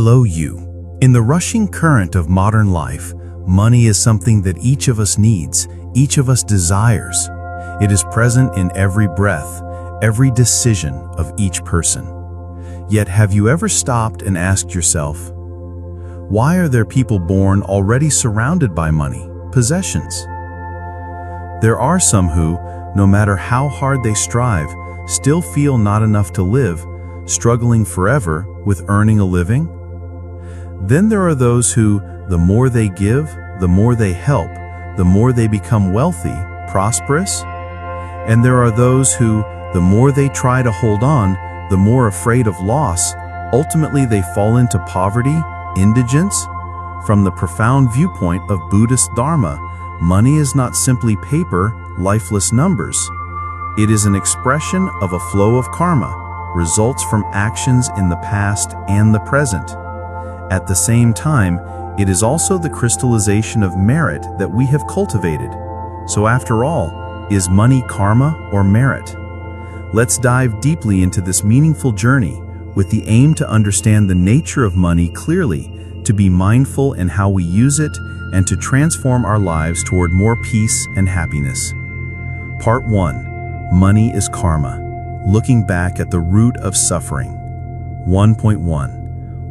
Hello you. In the rushing current of modern life, money is something that each of us needs, each of us desires. It is present in every breath, every decision of each person. Yet have you ever stopped and asked yourself, why are there people born already surrounded by money, possessions? There are some who, no matter how hard they strive, still feel not enough to live, struggling forever with earning a living. Then there are those who, the more they give, the more they help, the more they become wealthy, prosperous. And there are those who, the more they try to hold on, the more afraid of loss, ultimately they fall into poverty, indigence. From the profound viewpoint of Buddhist Dharma, money is not simply paper, lifeless numbers. It is an expression of a flow of karma, results from actions in the past and the present. At the same time, it is also the crystallization of merit that we have cultivated. So after all, is money karma or merit? Let's dive deeply into this meaningful journey with the aim to understand the nature of money clearly, to be mindful in how we use it, and to transform our lives toward more peace and happiness. Part 1. Money is karma. Looking back at the root of suffering. 1.1.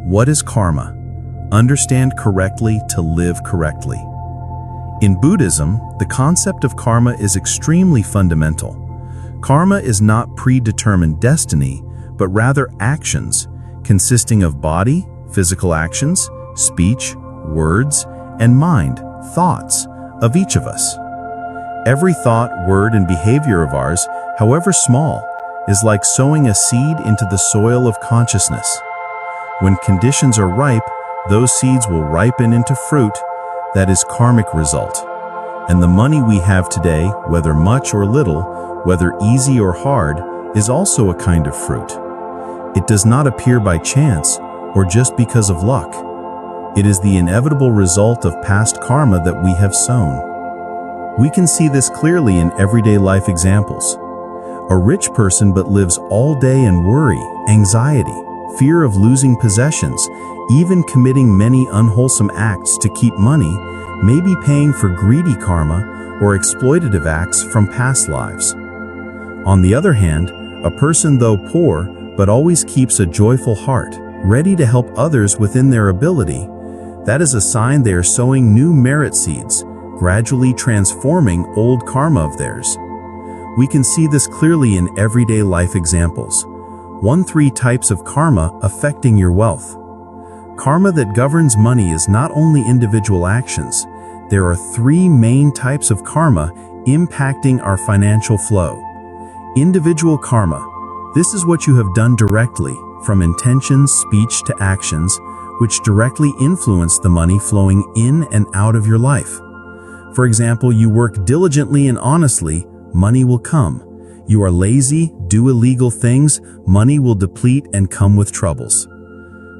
What is karma? Understand correctly to live correctly. In Buddhism, the concept of karma is extremely fundamental. Karma is not predetermined destiny, but rather actions, consisting of body, physical actions, speech, words, and mind, thoughts, of each of us. Every thought, word, and behavior of ours, however small, is like sowing a seed into the soil of consciousness. When conditions are ripe, those seeds will ripen into fruit, that is karmic result. And the money we have today, whether much or little, whether easy or hard, is also a kind of fruit. It does not appear by chance or just because of luck. It is the inevitable result of past karma that we have sown. We can see this clearly in everyday life examples. A rich person but lives all day in worry, anxiety, fear of losing possessions, even committing many unwholesome acts to keep money, may be paying for greedy karma or exploitative acts from past lives. On the other hand, a person though poor but always keeps a joyful heart, ready to help others within their ability, that is a sign they are sowing new merit seeds, gradually transforming old karma of theirs. We can see this clearly in everyday life examples. 3 types of karma affecting your wealth. Karma that governs money is not only individual actions. There are 3 main types of karma impacting our financial flow. Individual karma. This is what you have done directly, from intentions, speech to actions, which directly influence the money flowing in and out of your life. For example, you work diligently and honestly, money will come. You are lazy, do illegal things, money will deplete and come with troubles.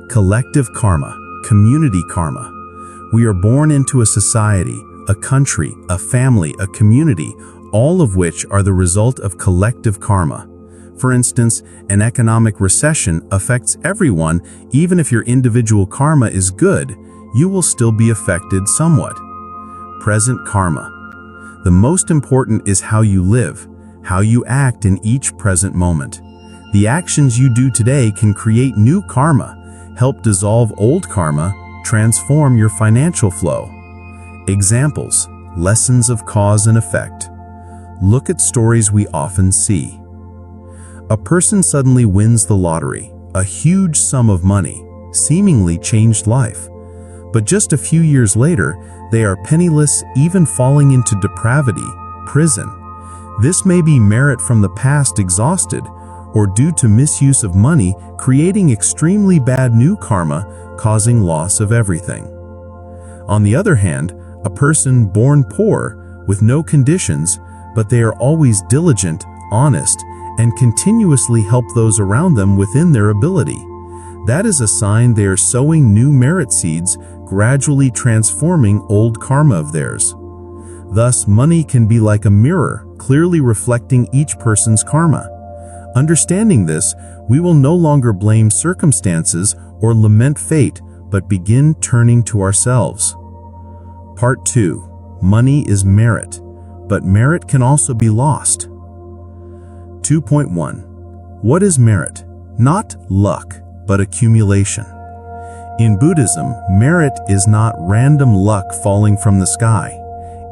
Collective karma, community karma. We are born into a society, a country, a family, a community, all of which are the result of collective karma. For instance, an economic recession affects everyone. Even if your individual karma is good, you will still be affected somewhat. Present karma. The most important is how you live, how you act in each present moment. The actions you do today can create new karma, help dissolve old karma, transform your financial flow. Examples, lessons of cause and effect. Look at stories we often see. A person suddenly wins the lottery, a huge sum of money, seemingly changed life. But just a few years later, they are penniless, even falling into depravity, prison. This may be merit from the past exhausted, or due to misuse of money, creating extremely bad new karma, causing loss of everything. On the other hand, a person born poor, with no conditions, but they are always diligent, honest, and continuously help those around them within their ability. That is a sign they are sowing new merit seeds, gradually transforming old karma of theirs. Thus, money can be like a mirror, clearly reflecting each person's karma. Understanding this, we will no longer blame circumstances or lament fate, but begin turning to ourselves. Part 2. Money is merit, but merit can also be lost. 2.1. What is merit? Not luck, but accumulation. In Buddhism, merit is not random luck falling from the sky.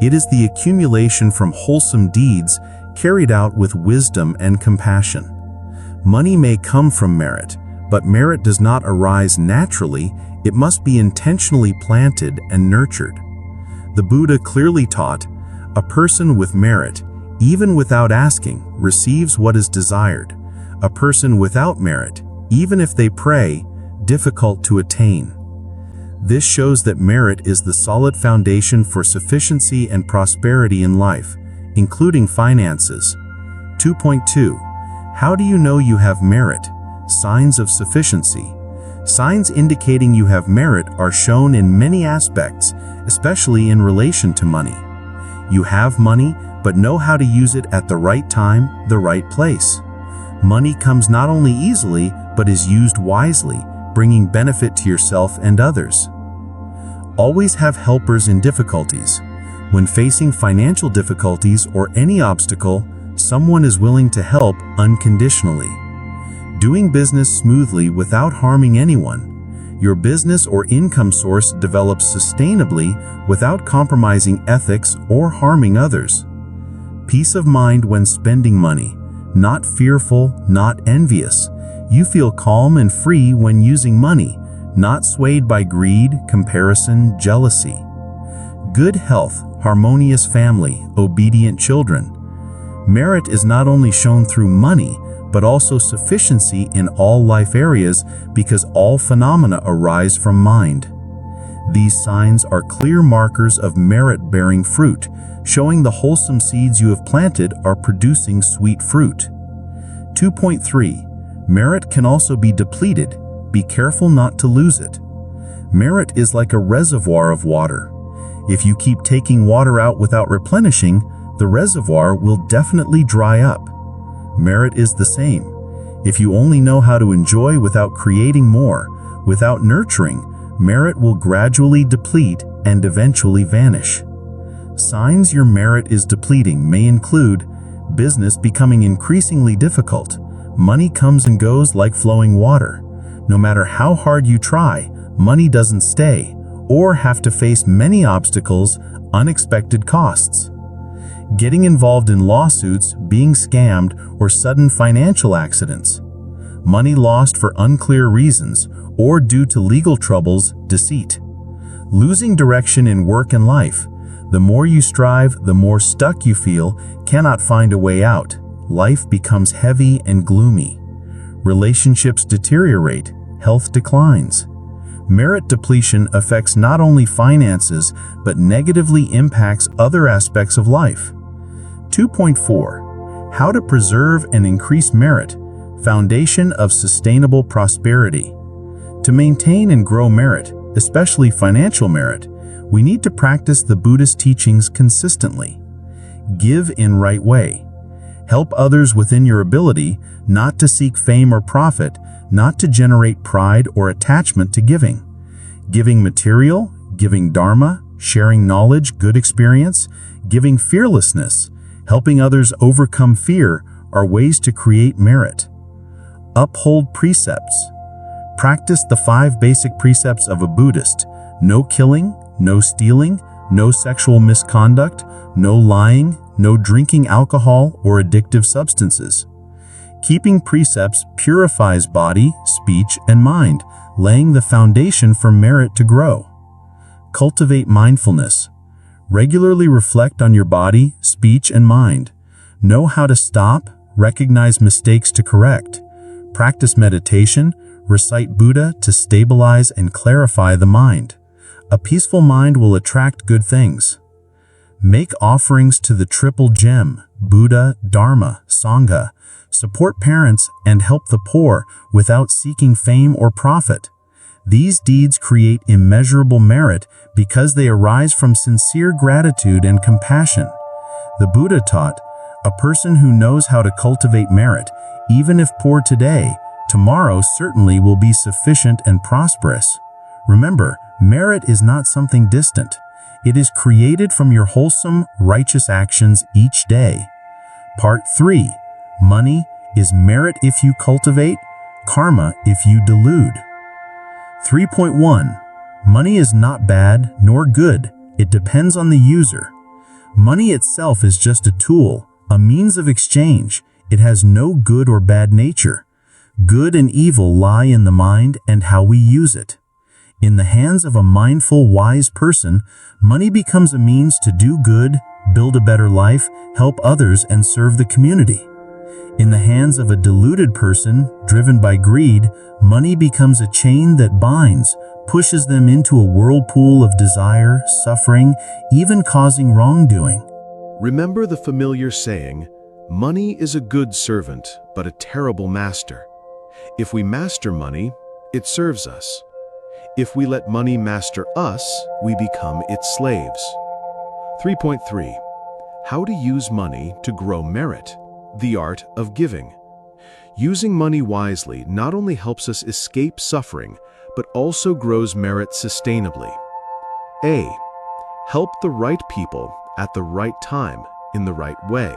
It is the accumulation from wholesome deeds carried out with wisdom and compassion. Money may come from merit, but merit does not arise naturally. It must be intentionally planted and nurtured. The Buddha clearly taught, a person with merit, even without asking, receives what is desired. A person without merit, even if they pray, difficult to attain. This shows that merit is the solid foundation for sufficiency and prosperity in life, including finances. 2.2. How do you know you have merit? Signs of sufficiency. Signs indicating you have merit are shown in many aspects, especially in relation to money. You have money, but know how to use it at the right time, the right place. Money comes not only easily, but is used wisely, bringing benefit to yourself and others. Always have helpers in difficulties. When facing financial difficulties or any obstacle, someone is willing to help unconditionally. Doing business smoothly without harming anyone. Your business or income source develops sustainably without compromising ethics or harming others. Peace of mind when spending money. Not fearful, not envious. You feel calm and free when using money, not swayed by greed, comparison, jealousy. Good health, harmonious family, obedient children. Merit is not only shown through money, but also sufficiency in all life areas because all phenomena arise from mind. These signs are clear markers of merit-bearing fruit, showing the wholesome seeds you have planted are producing sweet fruit. 2.3. Merit can also be depleted. Be careful not to lose it. Merit is like a reservoir of water. If you keep taking water out without replenishing, the reservoir will definitely dry up. Merit is the same. If you only know how to enjoy without creating more, without nurturing, merit will gradually deplete and eventually vanish. Signs your merit is depleting may include business becoming increasingly difficult. Money comes and goes like flowing water. No matter how hard you try, money doesn't stay, or have to face many obstacles, unexpected costs. Getting involved in lawsuits, being scammed, or sudden financial accidents. Money lost for unclear reasons, or due to legal troubles, deceit. Losing direction in work and life. The more you strive, the more stuck you feel, cannot find a way out. Life becomes heavy and gloomy. Relationships deteriorate, health declines. Merit depletion affects not only finances, but negatively impacts other aspects of life. 2.4. How to preserve and increase merit. Foundation of sustainable prosperity. To maintain and grow merit, especially financial merit, we need to practice the Buddhist teachings consistently. Give in right way. Help others within your ability, not to seek fame or profit, not to generate pride or attachment to giving. Giving material, giving Dharma, sharing knowledge, good experience, giving fearlessness, helping others overcome fear are ways to create merit. Uphold precepts. Practice the 5 basic precepts of a Buddhist: no killing, no stealing, no sexual misconduct, no lying, no drinking alcohol or addictive substances. Keeping precepts purifies body, speech, and mind, laying the foundation for merit to grow. Cultivate mindfulness. Regularly reflect on your body, speech, and mind. Know how to stop, recognize mistakes to correct. Practice meditation, recite Buddha to stabilize and clarify the mind. A peaceful mind will attract good things. Make offerings to the triple gem, Buddha, Dharma, Sangha. Support parents and help the poor without seeking fame or profit. These deeds create immeasurable merit because they arise from sincere gratitude and compassion. The Buddha taught, A person who knows how to cultivate merit, even if poor today, tomorrow certainly will be sufficient and prosperous. Remember, merit is not something distant. It is created from your wholesome, righteous actions each day. Part 3. Money is merit if you cultivate, karma if you delude. 3.1. Money is not bad nor good. It depends on the user. Money itself is just a tool, a means of exchange. It has no good or bad nature. Good and evil lie in the mind and how we use it. In the hands of a mindful, wise person, money becomes a means to do good, build a better life, help others, and serve the community. In the hands of a deluded person, driven by greed, money becomes a chain that binds, pushes them into a whirlpool of desire, suffering, even causing wrongdoing. Remember the familiar saying, money is a good servant, but a terrible master. If we master money, it serves us. If we let money master us, we become its slaves. 3.3. How to use money to grow merit. The art of giving. Using money wisely not only helps us escape suffering, but also grows merit sustainably. A. Help the right people at the right time in the right way.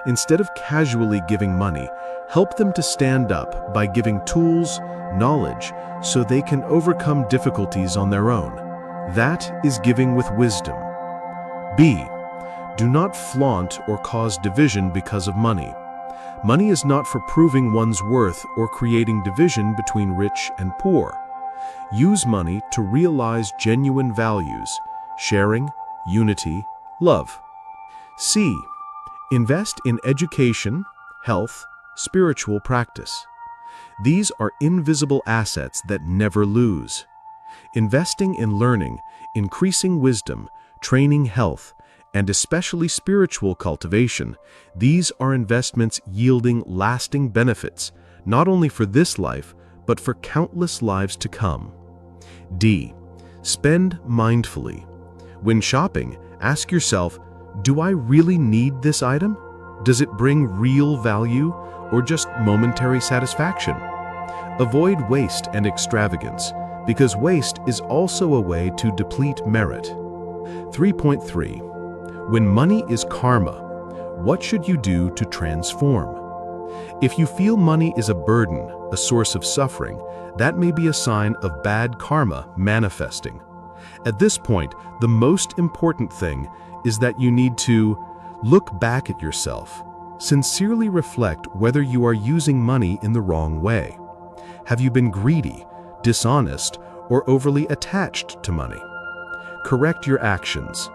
Instead of casually giving money, help them to stand up by giving tools, knowledge, so they can overcome difficulties on their own. That is giving with wisdom. B. Do not flaunt or cause division because of money. Money is not for proving one's worth or creating division between rich and poor. Use money to realize genuine values, sharing, unity, love. C. Invest in education, health, spiritual practice. These are invisible assets that never lose. Investing in learning, increasing wisdom, training health, and especially spiritual cultivation, these are investments yielding lasting benefits, not only for this life, but for countless lives to come. D. Spend mindfully. When shopping, ask yourself, do I really need this item? Does it bring real value or just momentary satisfaction? Avoid waste and extravagance, because waste is also a way to deplete merit. 3.3. When money is karma, what should you do to transform? If you feel money is a burden, a source of suffering, that may be a sign of bad karma manifesting. At this point, the most important thing is that you need to look back at yourself. Sincerely reflect whether you are using money in the wrong way. Have you been greedy, dishonest, or overly attached to money? Correct your actions.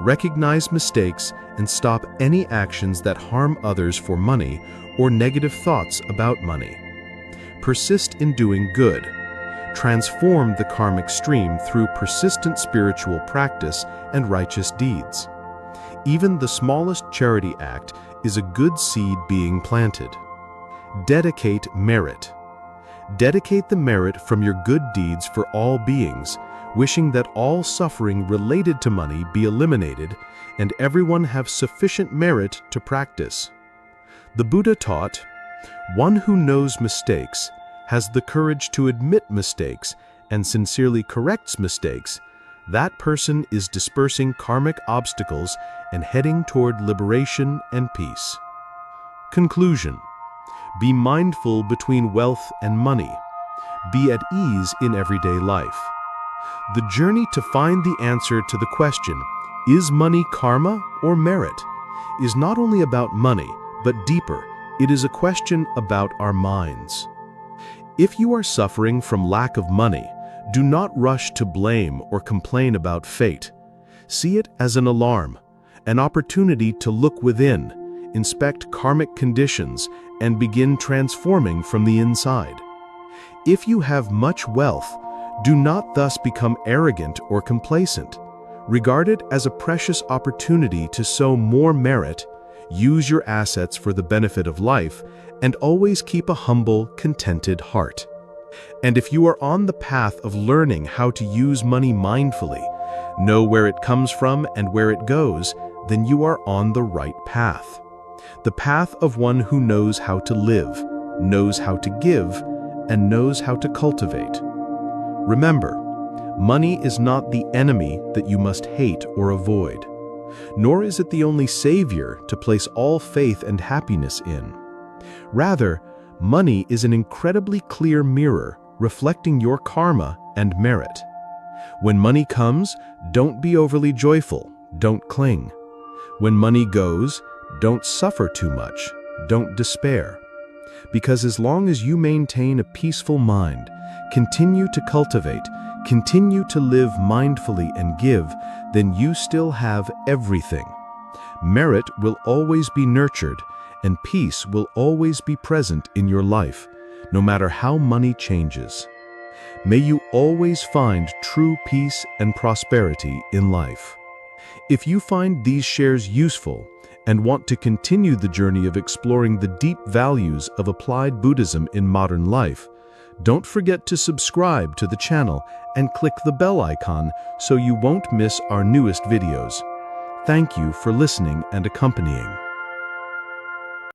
Recognize mistakes and stop any actions that harm others for money or negative thoughts about money. Persist in doing good. Transform the karmic stream through persistent spiritual practice and righteous deeds. Even the smallest charity act is a good seed being planted. Dedicate merit. Dedicate the merit from your good deeds for all beings, wishing that all suffering related to money be eliminated and everyone have sufficient merit to practice. The Buddha taught, one who knows mistakes, has the courage to admit mistakes, and sincerely corrects mistakes, that person is dispersing karmic obstacles and heading toward liberation and peace. Conclusion. Be mindful between wealth and money. Be at ease in everyday life. The journey to find the answer to the question, is money karma or merit, is not only about money, but deeper. It is a question about our minds. If you are suffering from lack of money, do not rush to blame or complain about fate. See it as an alarm, an opportunity to look within, inspect karmic conditions, and begin transforming from the inside. If you have much wealth, do not thus become arrogant or complacent. Regard it as a precious opportunity to sow more merit, use your assets for the benefit of life, and always keep a humble, contented heart. And if you are on the path of learning how to use money mindfully, know where it comes from and where it goes, then you are on the right path. the path of one who knows how to live, knows how to give, and knows how to cultivate. Remember, money is not the enemy that you must hate or avoid, nor is it the only savior to place all faith and happiness in. Rather, money is an incredibly clear mirror reflecting your karma and merit. When money comes, don't be overly joyful, don't cling. When money goes, don't suffer too much, don't despair. Because as long as you maintain a peaceful mind, continue to cultivate, continue to live mindfully and give, then you still have everything. Merit will always be nurtured, and peace will always be present in your life, no matter how money changes. May you always find true peace and prosperity in life. If you find these shares useful and want to continue the journey of exploring the deep values of applied Buddhism in modern life, don't forget to subscribe to the channel and click the bell icon so you won't miss our newest videos. Thank you for listening and accompanying.